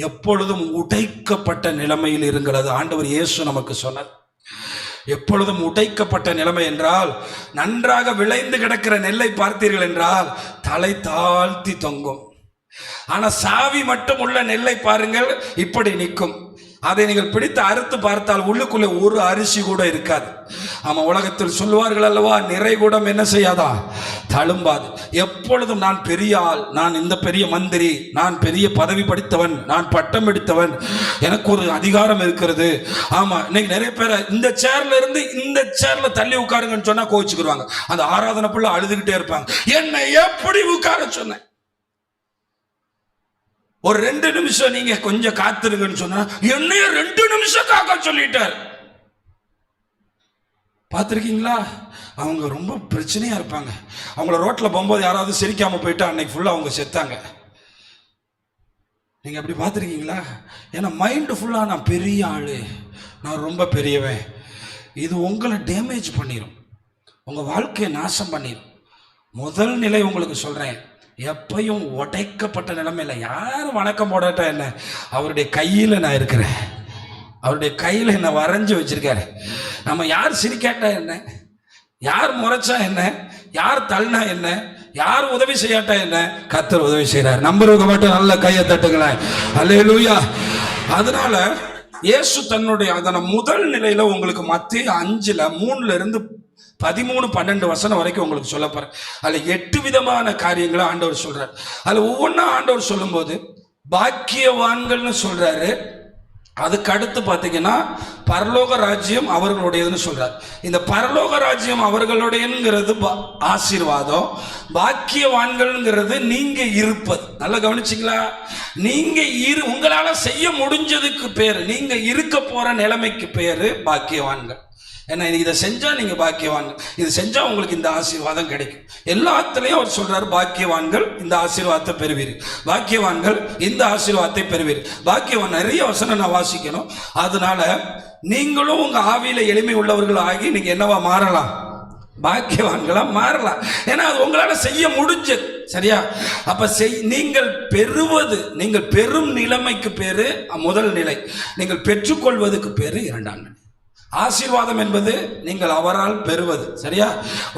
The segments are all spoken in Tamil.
எப்பொழுதும் உடைக்கப்பட்ட நிலைமையில் இருங்கிறது ஆண்டவர் இயேசு நமக்கு சொன்னார். எப்பொழுதும் உடைக்கப்பட்ட நிலைமை என்றால், நன்றாக விளைந்து கிடக்கிற நெல்லை பார்த்தீர்கள் என்றால் தலை தாழ்த்தி தொங்கும். ஆனா சாவி மட்டும் உள்ள நெல்லை பாருங்கள், இப்படி நிற்கும். அதை நீங்கள் பிடித்து அறுத்து பார்த்தால் உள்ளுக்குள்ளே ஒரு அரிசி கூட இருக்காது. ஆமா, உலகத்தில் சொல்வார்கள் அல்லவா, நிறைகுடம் என்ன செய்யாதா, தழும்பாது. எப்பொழுதும் நான் பெரிய ஆள், நான் இந்த பெரிய மந்திரி, நான் பெரிய பதவி படித்தவன், நான் பட்டம் எடுத்தவன், எனக்கு ஒரு அதிகாரம் இருக்கிறது. ஆமா, இன்னைக்கு நிறைய பேர் இந்த சேர்ல இருந்து இந்த சேர்ல தள்ளி உட்காருங்கன்னு சொன்னா கோச்சுக்குருவாங்க. அந்த ஆராதனை புள்ள அழுதுகிட்டே இருப்பாங்க, என்னை எப்படி உட்கார சொன்னேன். ஒரு 2 நிமிஷம் நீங்க கொஞ்சம் காத்துருங்கன்னு சொன்னா என்னைய 2 நிமிஷம் காக்க சொல்லிட்டார். பார்த்துருக்கீங்களா? அவங்க ரொம்ப பிரச்சனையா இருப்பாங்க. அவங்கள ரோட்ல போகும்போது யாராவது சிரிக்காம போயிட்டா அன்னைக்கு ஃபுல்லா அவங்க செத்தாங்க. நீங்க அப்படி பார்த்துருக்கீங்களா? ஏன்னா மைண்டு ஃபுல்லா நான் பெரிய ஆளு, நான் ரொம்ப பெரியவன். இது உங்களை டேமேஜ் பண்ணிடும், உங்க வாழ்க்கையை நாசம் பண்ணிடும். முதல் நிலை உங்களுக்கு சொல்றேன், எப்பையும் உடைக்கப்பட்ட நிலைமையில யாரும் வணக்கம் போடாட்டா என்ன, அவருடைய கையில் நான் இருக்கிறேன், அவருடைய கையில் என்ன வரைஞ்சி வச்சிருக்காரு. நம்ம யார் சிரிக்காட்டா என்ன, யார் முறைச்சா என்ன, யார் தள்ளினா என்ன, யார் உதவி செய்யாட்டா என்ன, கர்த்தர் உதவி செய்யறாரு. நம்புறவங்க மட்டும் நல்ல கையை தட்டுங்களேன். அல்லேலூயா. அதனால இயேசு தன்னுடைய அதன முதல் நிலையில உங்களுக்கு மத்தேயு 5:3 13-12 வசனம் வரைக்கும் உங்களுக்கு சொல்ல போறேன். அதுல 8 விதமான காரியங்களை ஆண்டவர் சொல்றாரு. அதுல ஒவ்வொன்றா ஆண்டவர் சொல்லும் போது பாக்கியவான்கள்னு சொல்றாரு. அதுக்கு அடுத்து பார்த்தீங்கன்னா பரலோக ராஜ்யம் அவர்களுடையதுன்னு சொல்றாரு. இந்த பரலோக ராஜ்யம் அவர்களுடையங்கிறது ஆசீர்வாதம், பாக்கியவான்கள்ங்கிறது நீங்க இருப்பது. நல்லா கவனிச்சிங்களா? நீங்க உங்களால செய்ய முடிஞ்சதுக்கு பேரு, நீங்க இருக்க போற நிலைமைக்கு பேரு பாக்கியவான்கள். ஏன்னா இதை செஞ்சா நீங்க பாக்கியவான்கள், இது செஞ்சா உங்களுக்கு இந்த ஆசீர்வாதம் கிடைக்கும். எல்லாத்துலயும் அவர் சொல்றாரு, பாக்கியவான்கள் இந்த ஆசீர்வாதத்தை பெறுவீர், பாக்கியவான்கள் இந்த ஆசீர்வாதத்தை பெறுவீர். பாக்கியவான் நிறைய வசனம் நான் வாசிக்கணும். அதனால நீங்களும் உங்க ஆவியில எளிமை உள்ளவர்கள் ஆகி நீங்க என்னவா மாறலாம், பாக்கியவான்களா மாறலாம். ஏன்னா அது உங்களால செய்ய முடிஞ்சது. சரியா? அப்ப நீங்கள் பெறுவது, நீங்கள் பெறும் நிலைமைக்கு பேரு முதல் நிலை, நீங்கள் பெற்றுக்கொள்வதுக்கு பேரு இரண்டாம் நிலை. ஆசீர்வாதம் என்பது நீங்கள் அவரால் பெறுவது. சரியா?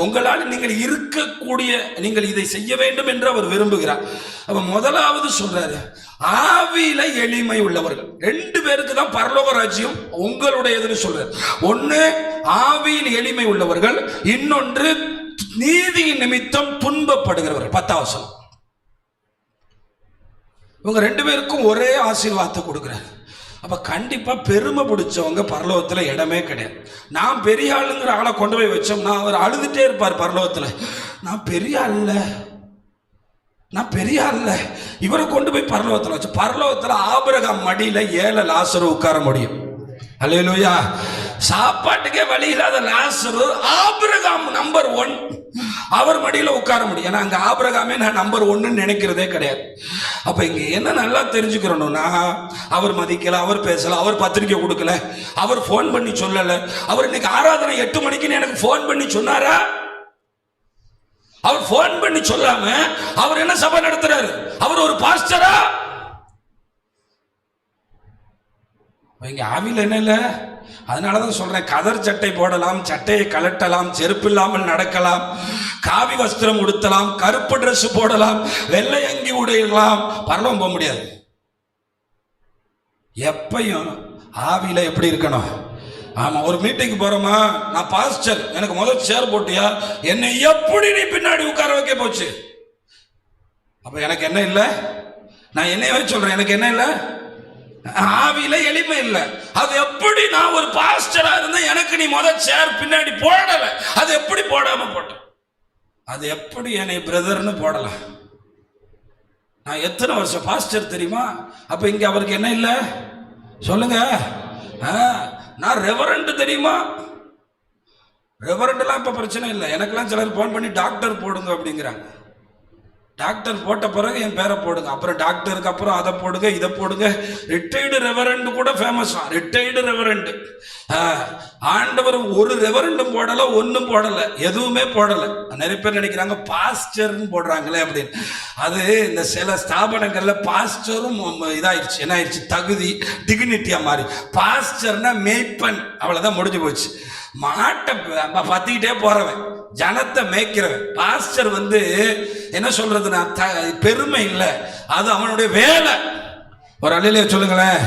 உங்களால் நீங்கள் இருக்கக்கூடிய, நீங்கள் இதை செய்ய வேண்டும் என்று அவர் விரும்புகிறார். அப்ப முதலாவது சொல்றாரு, ஆவியில எளிமை உள்ளவர்கள். 2 பேருக்கு தான் பரலோக ராஜ்யம் உங்களுடையதுன்னு சொல்றாரு. ஒன்னு ஆவியில் எளிமை உள்ளவர்கள், இன்னொன்று நீதியின் நிமித்தம் துன்பப்படுகிறவர்கள். 10ஆம் வசனம். இவங்க 2 பேருக்கும் ஒரே ஆசீர்வாதத்தை கொடுக்கிறார். அப்ப கண்டிப்பா பெருமை பிடிச்சவங்க பரலோகத்துல இடமே கிடையாது. நான் பெரிய ஆளுங்கிற ஆளை கொண்டு போய் வச்சோம்னா அவர் அழுதுட்டே இருப்பார் பரலோகத்துல, நான் பெரிய ஆள், நான் பெரிய ஆள். இவரை கொண்டு போய் பரலோகத்துல வச்சு, பரலோகத்துல ஆபிரகாம் மடியில 7 லாசரு உட்கார முடியும். அல்லேலூயா. சாப்பாட்டுக்கே வழி இல்லாத லாசரு ஆபிரகாம் நம்பர் 1, அவர் மடியில உட்கார முடியும். ஏன்னா அங்க ஆபிரகாமே நான் நம்பர் 1 நினைக்கிறதே கிடையாது. அப்ப இங்க என்ன நல்லா தெரிஞ்சுக்கிறோம்னா, அவர் மதிக்கல, அவர் பேசல, அவர் பத்திரிக்கை கொடுக்கல, அவர் போன் பண்ணி சொல்லல. அவர் இன்னைக்கு ஆராதனை 8 மணிக்குன்னு எனக்கு போன் பண்ணி சொன்னாரா? அவர் போன் பண்ணி சொல்லாம அவர் என்ன சபை நடத்துறாரு? அவர் ஒரு பாஸ்டரா? இங்க ஆவியில் என்ன இல்லை. அதனாலதான் சொல்றேன், கதர் சட்டை போடலாம், சட்டையை கலட்டலாம், செருப்பு இல்லாமல் நடக்கலாம், காவி வஸ்திரம் உடுத்தலாம், கருப்பு டிரெஸ் போடலாம், வெள்ளை அங்கி உடையலாம், பரலோகம் போக முடியாது. எப்பையும் ஆவியில எப்படி இருக்கணும்? ஆமா, ஒரு மீட்டிங் போறோமா, நான் பாஸ்டர், எனக்கு முதல் சேர் போட்டியா, என்னை எப்படி நீ பின்னாடி உட்கார வைக்க போச்சு? அப்ப எனக்கு என்ன இல்லை? நான் என்னையவே சொல்றேன், எனக்கு என்ன இல்லை? ஆவியில எளிமை இல்லை. அது எப்படி நான் ஒரு பாஸ்டரா இருந்தா எனக்கு நீ முதல் சேர் பின்னாடி போடல, அது எப்படி போடாம போட்ட? அது எப்படி என்னை பிரதர்னு போடலாம்? நான் எத்தனை வருஷம் பாஸ்டர் தெரியுமா? அப்ப இங்க அவருக்கு என்ன இல்லை சொல்லுங்க? நான் ரெவரண்ட் தெரியுமா? ரெவரண்ட் எல்லாம் இப்ப பிரச்சனை இல்லை. எனக்கெல்லாம் சிலர் போன் பண்ணி டாக்டர் போடுங்க அப்படிங்கிறாங்க. டாக்டர் போட்ட பிறகு என் பேரை போடுங்க, அப்புறம் டாக்டருக்கு அப்புறம் அதை போடுங்க இதை போடுங்க. ரிட்டையர்டு ரெவரண்ட் கூட ஃபேமஸ். ரிட்டையர்டு ரெவரண்ட் ஆண்டவர் ஒரு ரெவரண்டும் போடலை, ஒன்றும் போடலை, எதுவுமே போடலை. நிறைய பேர் நினைக்கிறாங்க பாஸ்டர்னு போடுறாங்களே அப்படின்னு. அது இந்த சில ஸ்தாபனங்கள்ல பாஸ்டரும் இதாயிடுச்சு, என்ன ஆயிடுச்சு, தகுதி டிக்னிட்டியா மாறி. பாஸ்டர்னா மேய்ப்பன், அவ்வளவுதான், முடிஞ்சு போச்சு. மாட்டை பத்திக்கிட்டே போறவன், ஜனத்தை மேய்க்கிறவன். பாஸ்டர் என்ன சொல்றதுன்னா பெருமை இல்லை, அது அவனுடைய வேலை. ஒரு அல்லேலூயா சொல்லுங்களேன்.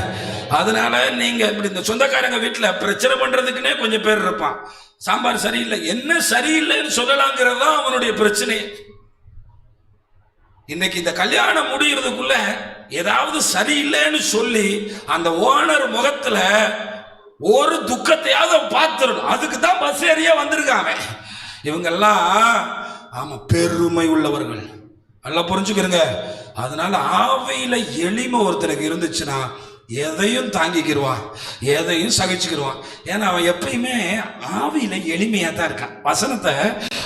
அதனால நீங்க இப்படி இந்த சொந்தக்காரங்க வீட்டுல பிரச்சனை பண்றதுக்குன்னே கொஞ்சம் பேர் இருப்பான். சாம்பார் சரியில்லை, என்ன சரியில்லைன்னு சொல்லலாங்கிறது தான் அவனுடைய பிரச்சனை. இன்னைக்கு இந்த கல்யாணம் முடிகிறதுக்குள்ள ஏதாவது சரியில்லைன்னு சொல்லி அந்த ஓனர் முகத்துல ஒரு துக்கத்தையாவது பார்த்துடணும். அதுக்கு தான் பஸ் ஏறியா வந்திருக்காங்க இவங்கெல்லாம். ஆமா, பெருமை உள்ளவர்கள், நல்லா புரிஞ்சுக்கிறங்க. அதனால ஆவியில எளிமை ஒருத்தருக்கு இருந்துச்சுன்னா எதையும் தாங்கிக்கிடுவான், எதையும் சகிச்சுக்கிடுவான். ஏன்னா அவன் எப்பயுமே ஆவியில எளிமையா தான் இருக்கான். வசனத்தை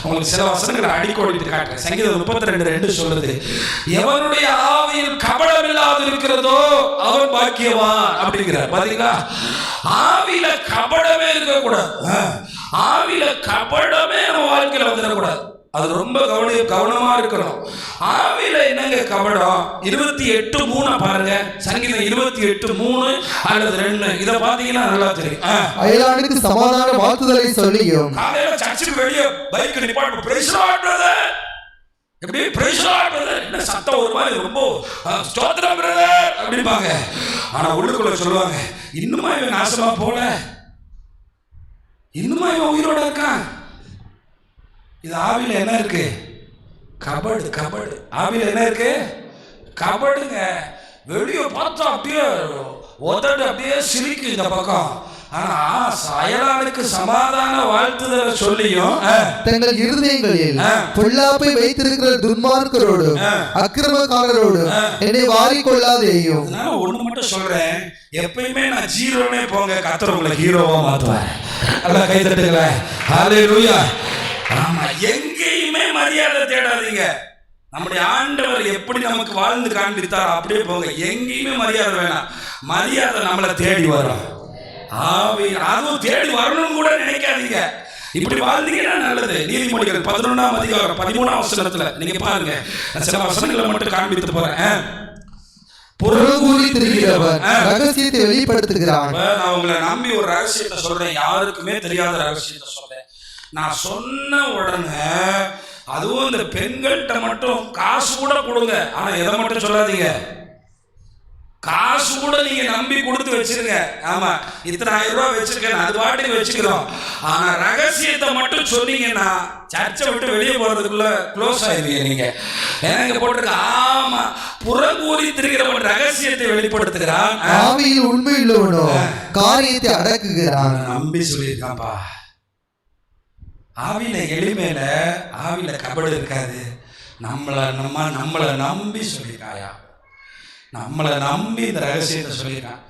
உங்களுக்கு சில வசனங்களை அடிக்கோடிட்டு காட்டுறேன். சங்கீதம் 32:2 சொல்றது, எவனுடைய ஆவியில் கபடம் இல்லாது இருக்கிறதோ அவன் பாக்கியவான் அப்படிங்கிறார். பாத்தீங்களா, ஆவியில கபடமே இருக்கக்கூடாது. ஆவியில கபடமே நம்ம வாழ்க்கையில வந்துடக்கூடாது. அது ரொம்ப கவனமா இருக்கணும். ஆவியில என்னங்க கபடம்? 28:3 பாருங்க. சங்கீதம் 28:3 அல்லது 2 இத பாத்தீங்கன்னா நல்லா தெரியும். அயலானுக்கு சமாதான வாழ்த்துதலை சொல்லியும், காலையில சர்ச்சுக்கு வெளியே பைக் நிப்பாட்டு, பிரைஸ் லார்ட் பிரதர், எப்படி பிரைஸ் லார்ட் பிரதர், என்ன சத்தம் ஒரு மாதிரி ரொம்ப ஸ்தோத்திரம் பிரதர் அப்படிம்பாங்க. ஆனா உள்ளுக்குள்ள சொல்லுவாங்க, இன்னுமா இவன் நாசமா போல, இன்னுமா இவன் உயிரோட இருக்கான். இது ஆவில என்ன இருக்கு? கபடு. கபடு ஆவில என்ன இருக்கு? கபடுங்க. வெளியே பார்த்தா அப்படியே உதடு அப்படியே சிரிக்கு இந்த பக்கம். ஆனா அயலானுக்கு சமாதான வாழ்த்துதலை சொல்லியும் தங்கள் இருதயங்களில் பொல்லாப்பை வைத்திருக்கிற துன்மார்க்கரோடு அக்கிரமக்காரரோடு என்னை வாரிக்கொள்ளாதேயும். ஒண்ணு மட்டும் சொல்றேன், எப்பயுமே நான் ஜீரோனே போங்க, கர்த்தர் உங்களை ஹீரோவா மாத்துவார். நல்லா கை தட்டுங்களேன். ஹல்லேலூயா. ஆமா, எங்கேயுமே மரியாதை தேடாதீங்க. நம்முடைய ஆண்டவர் எப்படி நமக்கு வாழ்ந்து காண்பித்தார் அப்படியே போங்க. எங்கேயுமே மரியாதை வேணாம், மரியாதை நம்மளை தேடி வரும். அதுவும் தேடி வரணும்னு கூட நினைக்காதீங்க. இப்படி வாழ்ந்தீங்கன்னா நல்லது. நீதிமொழிகள் 11ஆம் அதிகாரம் 13ஆம் வசனத்துல நீங்க பாருங்க. சில வசனங்களை மட்டும் காண்பித்து போறேன். புறங்கூறி திரிகிறவன் ரகசியத்தை வெளிப்படுத்துகிறான். நான் உங்களை நம்பி ஒரு ரகசியத்தை சொல்றேன், யாருக்குமே தெரியாத ரகசியத்தை சொல்றேன். நான் சொன்ன உடனே, அதுவும் இந்த பெண்கள்கிட்ட மட்டும் காசு கூட கொடுங்க, ஆனா எதை மட்டும் சொல்லாதீங்க. காசு கூட நீங்க நம்பி கொடுத்து வச்சிருங்க. ஆமா, இத்தனை 1000 ரூபாய் வச்சிருக்கேன், அது பாட்டுக்கு வச்சுக்கிறோம். ஆனா ரகசியத்தை மட்டும் சொன்னீங்கன்னா சர்ச்சை விட்டு வெளியே போறதுக்குள்ள க்ளோஸ் ஆயிருவீங்க நீங்க. எனக்கு போட்டிருக்க, ஆமா, புறங்கூறி திரிகிறவன் ரகசியத்தை வெளிப்படுத்துகிறான், ஆவியில் உண்மை உள்ளவனோ காரியத்தை அடக்குகிறான். நம்பி சொல்லியிருக்கான்பா. ஆவியில எளிமையில ஆவியில கபடு இருக்காது. நம்மளை நம்பி சொல்லியிருக்காயா, நம்மளை நம்பி இந்த ரகசியத்தை சொல்லியிருக்கான்.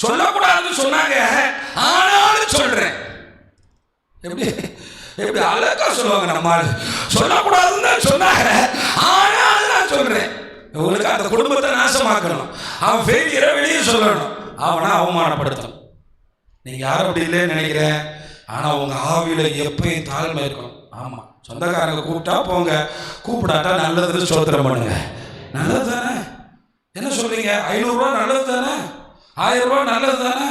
சொல்லக்கூடாதுன்னு சொன்னாங்க, ஆனாலும் சொல்றேன். எப்படி எப்படி அழகா சொல்லுவாங்க நம்ம. சொல்லக்கூடாதுன்னு சொன்னாங்க, ஆனாலும் நான் சொல்றேன். உங்களுக்கு அந்த குடும்பத்தை நாசமாக்கணும், அவன் ஃபெயிலியரை வெளியே சொல்லணும், அவனை அவமானப்படுத்தணும். நீங்க யாரும் அப்படி இல்லைன்னு நினைக்கிறேன். ஆனா உங்க ஆவியில எப்பயும் தாழ்மை இருக்கணும். ஆமா, சொந்தக்காரங்க கூப்பிட்டா போங்க, கூப்பிடாட்டா நல்லது ஸ்தோத்திரம் பண்ணுங்க. நல்லது தானே? என்ன சொல்றீங்க? 500 ரூபாய் நல்லது தானே? 1000 ரூபாய் நல்லது தானே?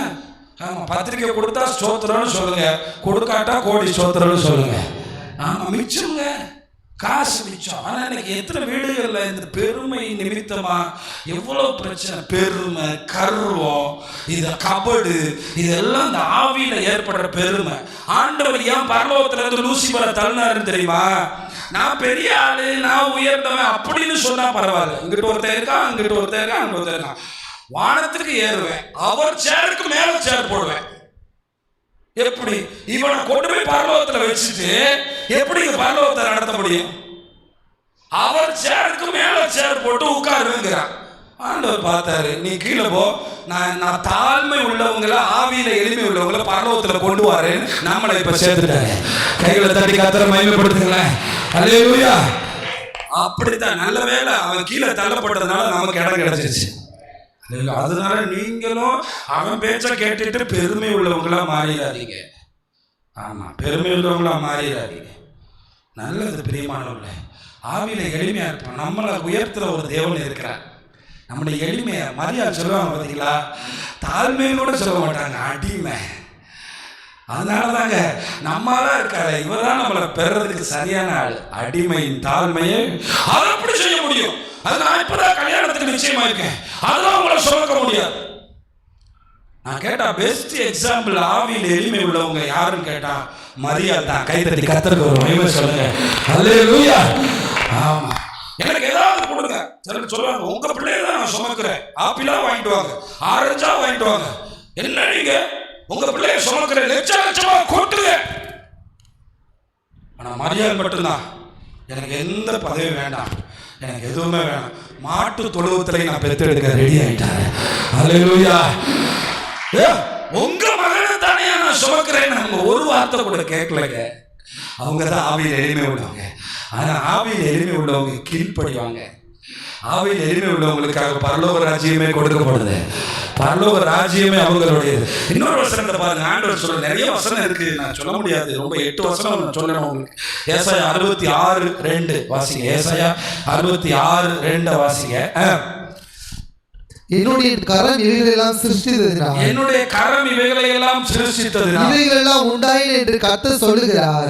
ஆமா, பத்திரிக்கை கொடுத்தா ஸ்தோத்திரம்னு சொல்லுங்க, கொடுக்காட்டா கோடி ஸ்தோத்திரம்னு சொல்லுங்க. ஆமா, மிச்சம்ங்க, காசு மிச்சம். ஆனா இன்னைக்கு எத்தனை வீடுகள்ல இந்த பெருமை நிமித்தமா எவ்வளவு பிரச்சனை. பெருமை, கர்வம், இது கபடு, இதெல்லாம் இந்த ஆவியில ஏற்படுற பெருமை. ஆண்டவர் ஏன் பரலோகத்துல இருந்து லூசிபரை தள்ளினாருன்னு தெரியுமா? நான் பெரிய ஆளு, நான் உயர்ந்தவன் அப்படின்னு சொன்னா பரவாயில்ல. இங்கிட்ட ஒருத்தர் இருக்கான், அங்கிட்ட ஒருத்தர் இருக்கான், அங்கிட்ட ஒருத்தர் இருக்கான். வானத்துக்கு ஏறுவேன், அவர் சேருக்கு மேல சேர் போடுவேன். எப்படி இவனை கொண்டு போய் பரலோகத்துல வச்சுட்டு எப்படி இந்த பரலோகத்தை நடத்த முடியும்? அவர் சேருக்கு மேல சேர் போட்டு உட்காருங்கிறான். ஆண்டவர் பார்த்தாரு, நீ கீழே போ, நான் தாழ்மை உள்ளவங்களை, ஆவியில எளிமை உள்ளவங்களை பரலோகத்துல கொண்டு வாரேன்னு நம்மளை இப்ப சேர்த்துட்டாங்க. கைகளை தட்டி கர்த்தரை மகிமைப்படுத்துங்களேன். அல்லேலூயா. அப்படித்தான். நல்ல வேளை அவன் கீழே தள்ளப்பட்டதுனால நமக்கு இடம் கிடைச்சிருச்சு. அதனால நீங்களும் அவன் பேச்ச கேட்டுட்டு பெருமை உள்ளவங்களா மாறிடாதீங்க. ஆமா, பெருமை உள்ளவங்களா மாறிடாதீங்க. நல்லது பிரியமானவர்களே. ஆவியில எளிமையா இருப்போம். நம்மளை உயர்த்துற ஒரு தேவன் இருக்கிறார். நம்முடைய எளிமையை மரியாதை சொல்லுவாங்க பார்த்தீங்களா, தாழ்மைன்னு கூட சொல்ல மாட்டாங்க, அடிமை. அதனாலதாங்க நம்மளா இருக்காரு, இவர் தான் நம்மளை பெறதுக்கு சரியான ஆள். அடிமையின் தாழ்மையை அதை எப்படி செய்ய முடியும்? அது நான் இப்பதான் கல்யாணத்துக்கு நிச்சயமா இருக்கேன், அதெல்லாம் உங்களை சொல்ல முடியாது. நான் கேட்டா பெஸ்ட் எக்ஸாம்பிள் ஆவியில் எளிமை உள்ளவங்க யாருன்னு கேட்டா மரியாதை தான். கைத்தட்டி கர்த்தருக்கு ஒரு மகிமை சொல்லுங்க. அல்லேலூயா. ஆமா, எனக்கு ஏதாவது கொடுங்க. சிலர் சொல்லுவாங்க, உங்க பிள்ளைய தான் நான் சுமக்கிறேன், ஆப்பிளா வாங்கிட்டு வாங்க, ஆரஞ்சா வாங்கிட்டு வாங்க. என்ன நீங்க உங்க பிள்ளைய சுமக்கிறேன், லட்ச லட்சமா கொட்டுங்க. ஆனா மரியாதை மட்டும்தான். எனக்கு எந்த பதவியும் வேண்டாம், எனக்கு எதுவுமே வேண்டாம். மாட்டு தொழுவத்திலே நான் பெற்றெடுக்க ரெடி ஆயிட்டேன். அல்லேலூயா. உங்க மகனை தானே நான் சுமக்கிறேன், அவங்க ஒரு வார்த்தை கூட கேட்கலங்க. அவங்க தான் ஆவியில் எளிமை உள்ளவங்க. ஆனா ஆவியில் எளிமை உள்ளவங்க கீழ்ப்படிவாங்க. ஆவியில் எளிமை உள்ளவங்களுக்காக பரலோக ராஜ்யமே கொடுக்கப்படுது. பரலோக ராஜ்யமே அவங்களுடையது. இன்னொரு வசனத்தை பாருங்க, ஆண்டவர் சொல்ற நிறைய வசனம் இருக்கு, நான் சொல்ல முடியாது. ரொம்ப 8 வசனம் நான் சொல்லணும் உங்களுக்கு. ஏசாயா 66:2 வாசிங்க. ஏசாயா 66:2 வாசிங்க. என்னுடைய கரம் இவைகளெல்லாம் சிருஷ்டித்ததினால், என்னுடைய கரம் இவைகளெல்லாம் சிருஷ்டித்ததினால் இவைகளெல்லாம் உண்டாயின என்று கர்த்தர் சொல்லுகிறார்.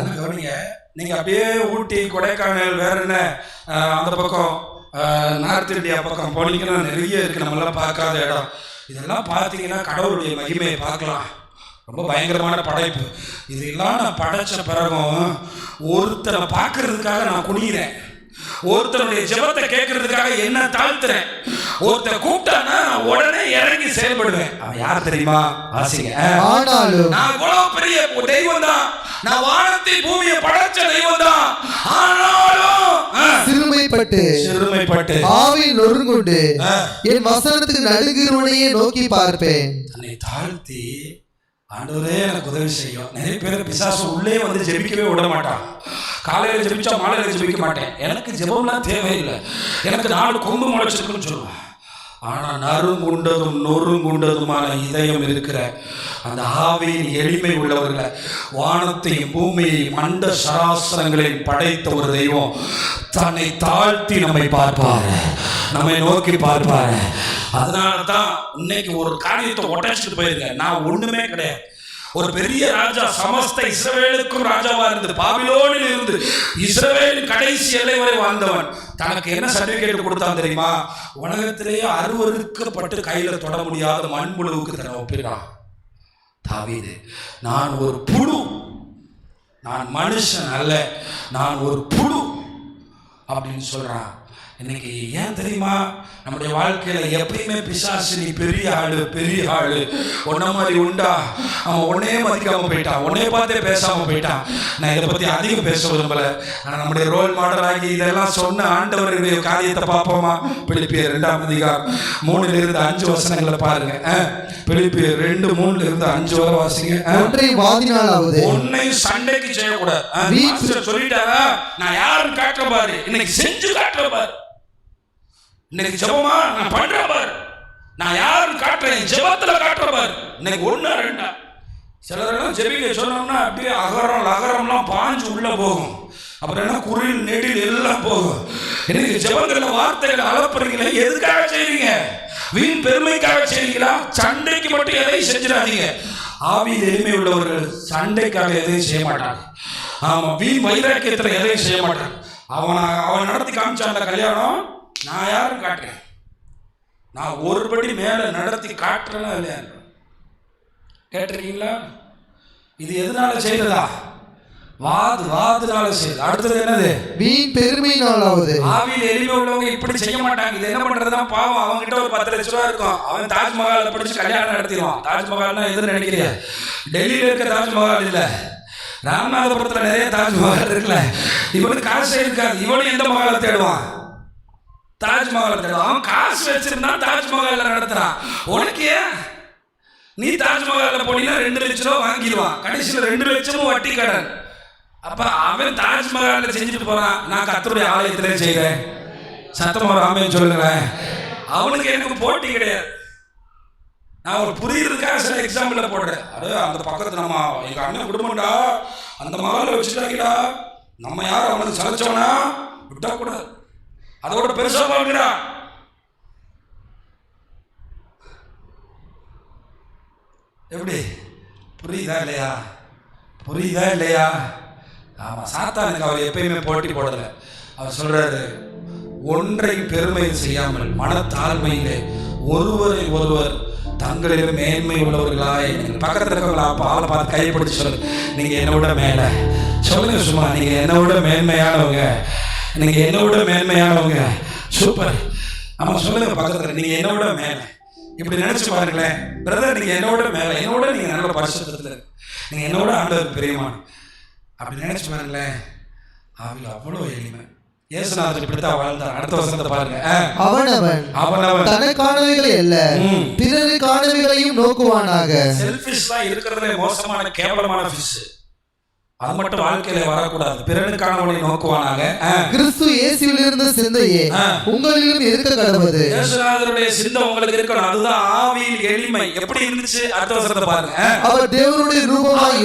நீங்க அப்படியே ஊட்டி, கொடைக்கானல், வேற என்ன அந்த பக்கம் நார்த் இந்தியா பக்கம் போனீங்கன்னா நிறைய இருக்கு நம்மளாம் பார்க்காத இடம். இதெல்லாம் பார்த்தீங்கன்னா கடவுளுடைய மகிமையை பார்க்கலாம். ரொம்ப பயங்கரமான படைப்பு. இதெல்லாம் நான் படைச்ச பிறகும் ஒருத்தரை பார்க்கறதுக்காக நான் குனிகிறேன், ஒருத்தருடைய ஜெபத்தை கேட்கறதுக்காக என்ன தாழ்த்துறேன். ஒருத்தர் கூப்பிட்டானா உடனே இறங்கி செயல்படுவேன். அவன் யார் தெரியுமா? வாசிங்க. ஆனாலும் நான் இவ்வளவு பெரிய தெய்வம் தான், நான் வானத்தை பூமியை படைச்ச தெய்வம் தான், ஆனாலும் சிறுமைப்பட்டு ஆவியில் நொறுங்குண்டு என் வசனத்துக்கு நடுங்குகிறவனையே நோக்கி பார்ப்பேன். தன்னை தாழ்த்தி ஆண்டவரே எனக்கு உதவி செய்யும். நிறைய பேர் பிசாசு உள்ளே வந்து ஜெபிக்கவே விட மாட்டான். காலையில் ஜெபிச்சா மாலையில் ஜெபிக்க மாட்டேன், எனக்கு ஜெபம்லாம் தேவையில்லை, எனக்கு 4 கொம்பு முளைச்சிருக்குன்னு சொல்லுவேன். ஆனால் நறுங்குண்டதும் நொறுங்குண்டதுமான இதயம் இருக்கிற அந்த ஆவியின் எளிமை உள்ளவர்களை, வானத்தையும் பூமியையும் மண்ட சராசரங்களையும் படைத்த ஒரு தெய்வம் தன்னை தாழ்த்தி நம்மை பார்ப்பாரு, நம்மை நோக்கி பார்ப்பாரு. அதனால தான் இன்னைக்கு ஒரு காரியத்தை உடைச்சிட்டு போயிருக்கேன். நான் ஒண்ணுமே கிடையாது. ஒரு பெரிய ராஜா, சமஸ்த இஸ்ரவேலுக்கும் ராஜாவா இருந்து, பாபிலோனில் இருந்து இஸ்ரவேலின் கடைசி எல்லை வரை வாழ்ந்தவன். தனக்கு என்ன சர்டிபிகேட் கொடுத்தான் தெரியுமா? உலகத்திலேயே அருவருக்கப்பட்டு கையில தொட முடியாத மண்புழுவுக்கு தன்னை ஒப்பிடுறான் தாவீது. நான் ஒரு புழு, நான் மனுஷன் அல்ல, நான் ஒரு புழு அப்படின்னு சொல்றான். இன்னைக்கு ஏன் தெரியுமா? நம்முடைய வாழ்க்கையில எப்பயுமே பிசாசு, நீ பெரிய ஆளு, ஒன்ன மாதிரி உண்டா, அவன் உன்னையே மதிக்காம போயிட்டான், உன்னைய பார்த்தே பேசாம போயிட்டான். நான் இதை பத்தி அதிகம் பேச விரும்பல. ஆனா நம்முடைய ரோல் மாடல் ஆகி இதெல்லாம் சொன்ன ஆண்டவருடைய காரியத்தை பார்ப்போமா? பிலிப்பியர் 2:3-5 வசனங்களை பாருங்க. பிலிப்பியர் 2:3-5 வரை வாசிங்க. உன்னை சண்டைக்கு செய்யக்கூடாது சொல்லிட்டாரா? நான் யாருன்னு காட்டுற பாரு, இன்னைக்கு செஞ்சு காட்டுற பாரு. இன்னைக்கு ஜெபமா நான் பண்ற பாரு, நான் யாருன்னு காட்டுறேன், ஜெபத்துல காட்டுற பாரு. இன்னைக்கு 1 2 சிலரெல்லாம் ஜெபிக்க சொன்னோம்னா அப்படியே அகரம் லகரம்லாம் பாஞ்சு உள்ள போகும். அப்புறம் என்ன குரில் நெடில் எல்லாம் போகும். இன்னைக்கு ஜெபங்கள வார்த்தைகளை அலப்புறீங்களே, எதுக்காக செய்றீங்க? வீண் பெருமைக்காக செய்றீங்களா? சண்டைக்கு மட்டும் எதையும் செஞ்சிடாதீங்க. ஆவியில் எளிமை உள்ளவர்கள் சண்டைக்காக எதையும் செய்ய மாட்டாங்க. ஆமா, வீண் வைராக்கியத்துல எதையும் செய்ய மாட்டாங்க. அவன் நடத்தி காமிச்சான் கல்யாணம், நான் யாரும் காட்டுறேன், நான் ஒருபடி மேல நடத்தி காட்டுறேன்னா இல்லையா? கேட்டிருக்கீங்களா? இது எதனால செய்யறதா? வாதுனால செய்யுது. அடுத்தது என்னது? வீண் பெருமையினாலாவது. ஆவியில் எளிமை உள்ளவங்க இப்படி செய்ய மாட்டாங்க. இது என்ன பண்றதுன்னா, பாவம், அவங்க கிட்ட ஒரு 10 லட்ச ரூபா இருக்கும், அவன் தாஜ்மஹாலை படிச்சு கல்யாணம் நடத்திடுவான். தாஜ்மஹால்னா எதுன்னு நினைக்கிறீங்க? டெல்லியில இருக்க தாஜ்மஹால் இல்ல, ராமநாதபுரத்துல நிறைய தாஜ்மஹால் இருக்குல்ல. இவனுக்கு காசு இருக்காது, இவனு எந்த மகாலை தேடுவான்? தாஜ்மஹால் தேடுவான். அவன் காசு வச்சிருந்தா தாஜ்மஹால் நடத்துறான். உனக்கு ஏன்? நீ தாஜ்மஹாலில் போனீங்கன்னா 2 லட்ச ரூபா வாங்கிடுவான், கடைசியில் 2 லட்சமும் வட்டி கடன். அப்ப அவன் தாஜ்மஹாலில் செஞ்சுட்டு போறான், நான் கர்த்தருடைய ஆலயத்திலே செய்கிறேன். சத்தமா ஒரு ஆமென் சொல்லுங்களேன். அவனுக்கு எனக்கு போட்டி கிடையாது. நான் ஒரு புரியுறதுக்காக சில எக்ஸாம்பிள் போடுறேன். அந்த பக்கத்துல நம்ம எங்க அண்ணன் குடும்பம்டா, அந்த மகால வச்சுட்டாங்கடா, நம்ம யாரும் அவனுக்கு சலைச்சோனா விட்டா கூடாது, அதோட பெருசா பாக்குறா. எப்படி புரியுதா இல்லையா? புரியுதா இல்லையா? ஆமா, சாத்தானுக்கு அவர் எப்பயுமே போட்டி போடல. அவர் சொல்றாரு, ஒன்றை பெருமை செய்யாமல் மனத்தாழ்மையிலே ஒருவரை ஒருவர் தங்களில் மேன்மை உள்ளவர்களாய். பக்கத்தில் இருக்கவங்களா ஆளை பார்த்து கைப்பிடிச்சு சொல்லுங்க, நீங்க என்னை விட மேல சொல்லுங்க. சும்மா நீங்க என்னை விட மேன்மையானவங்க, நீங்க என்னை விட மேன்மையானவங்க. சூப்பர். ஆமா சொல்லுங்க பக்கத்துல, நீங்க என்னை விட மேல. இப்படி நினைச்சு பாருங்களேன் பிரதர், நீங்க என்னோட மேல, என்னோட நீங்க நல்ல பரிசுத்தத்துல, நீங்க என்னோட ஆண்டவர் பிரியமான. அப்படி நினைச்சு பாருங்களேன். ஆவில அவ்வளோ எளிமை. இயேசுநாதர் இப்படித்தான் வாழ்ந்தார். அடுத்த வசனத்தை பாருங்க. அவனவன் தனக்கானவைகளை அல்ல பிறருக்கானவைகளையும் நோக்குவானாக. செல்ஃபிஷ் தான் இருக்கிறதுல மோசமான கேவலமான ஃபிஷ். அது மட்டும் வாழ்க்கையில வரக்கூடாது. பிறனுக்கானவனை நோக்குவானாக. கிறிஸ்து இயேசுவில் இருந்த சிந்தையே உங்களிலும் இருக்க கடவுது. இயேசுநாதருடைய சிந்தை உங்களுக்கு இருக்கணும். அதுதான் ஆவியில் எளிமை. எப்படி இருந்துச்சு? அடுத்த வசனத்தை பாருங்க. அவர் தேவனுடைய ரூபமாய்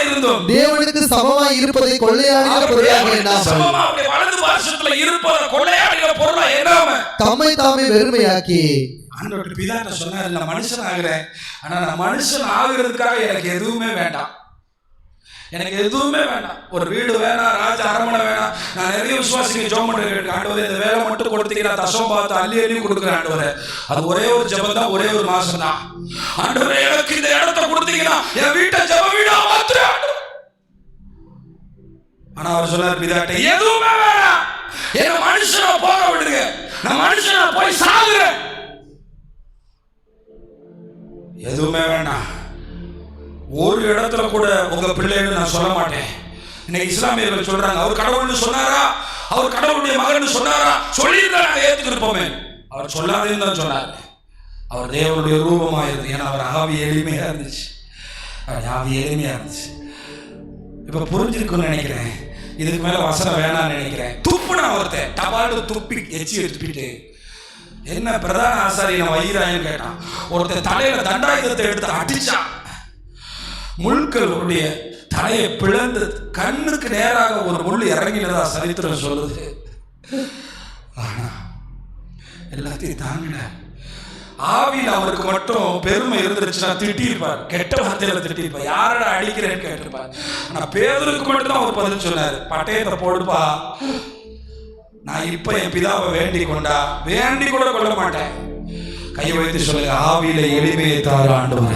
இருந்தும் தேவனுக்கு சமமாய் இருப்பதை கொள்ளையாடுகிற பொருளாக எண்ணாமல் வலது பார்சத்துல இருப்பதை கொள்ளையாடுகிற பொருளா எண்ணாம தம்மை தாமே வெறுமையாக்கி. ஆண்டவர் பிதாட்ட சொன்னார், நான் மனுஷன் ஆகிறேன், ஆனா நான் மனுஷன் ஆகுறதுக்காக எனக்கு எதுவுமே வேண்டாம், எனக்கு எதுவுமே வேண்டாம். ஒரு வீடு வேணாம், ராஜ அரமனை வேணாம். நான் நிறைய விசுவாசிங்க ஜெபம் பண்ணுறேன், ஆண்டவரே இந்த வேலை மட்டும் கொடுத்தீங்கன்னா தசம் பார்த்து அள்ளி அள்ளி கொடுக்குறேன் ஆண்டவரே. அது ஒரே ஒரு ஜெபம் தான், ஒரே ஒரு மாசம் தான். ஆண்டவரே எனக்கு இந்த இடத்த கொடுத்தீங்கன்னா என் வீட்டை ஜெப வீடா மாத்துறேன். ஆனா அவர் சொன்னார் பிதாட்ட, எதுவுமே வேணாம், என்ன மனுஷனா போக விடுங்க, நான் மனுஷனா போய் சாகுறேன், எதுவுமே வேணாம். ஒரு இடத்துல கூட உங்க பிள்ளைன்னு நான் சொல்ல மாட்டேன். இன்னைக்கு இஸ்லாமியர்கள் சொல்றாங்க, அவர் கடவுள்னு சொன்னாரா, அவர் கடவுளுடைய மகன் சொன்னாரா, சொல்லியிருந்தா நாங்கள் ஏற்றுக்கிருப்போமே. அவர் சொல்லாதேன்னு தான் சொன்னார். அவர் தேவனுடைய ரூபமா இருந்தது. ஏன்னா அவர் ஆவி எளிமையா இருந்துச்சு, ஆவி எளிமையா இருந்துச்சு. இப்ப புரிஞ்சிருக்குன்னு நினைக்கிறேன். இதுக்கு மேல வசனம் வேணாம்னு நினைக்கிறேன். துப்புனா ஒருத்தன் டபால்னு துப்பி எச்சி எடுத்துட்டு, என்ன பிரதான ஆசாரியன் வயிறாயன்னு கேட்டான். ஒருத்தன் தலையில தண்டாயுதத்தை எடுத்து அடிச்சான். முள்களுடைய தலையை பிளந்து கண்ணுக்கு நேராக ஒரு முள் இறங்கினதா சரித்திரம் சொல்லுது. ஆனா எல்லாத்தையும் தாங்கின ஆவியில் அவருக்கு மட்டும் பெருமை இருந்துருச்சுன்னா திட்டிருப்பார், கெட்ட வார்த்தையில திட்டிருப்பார், யாரோட அடிக்கிறேன்னு கேட்டிருப்பார். ஆனா பேதுருக்கு மட்டும் தான் அவர் பதில் சொன்னாரு, பட்டயத்தை போடுப்பா, நான் இப்ப என் பிதாவை வேண்டிக் கொண்டா, வேண்டி கூட கொள்ள மாட்டேன். கையை வைத்து சொல்லுங்க, ஆவியில எளிமையை தாரு ஆண்டவரே.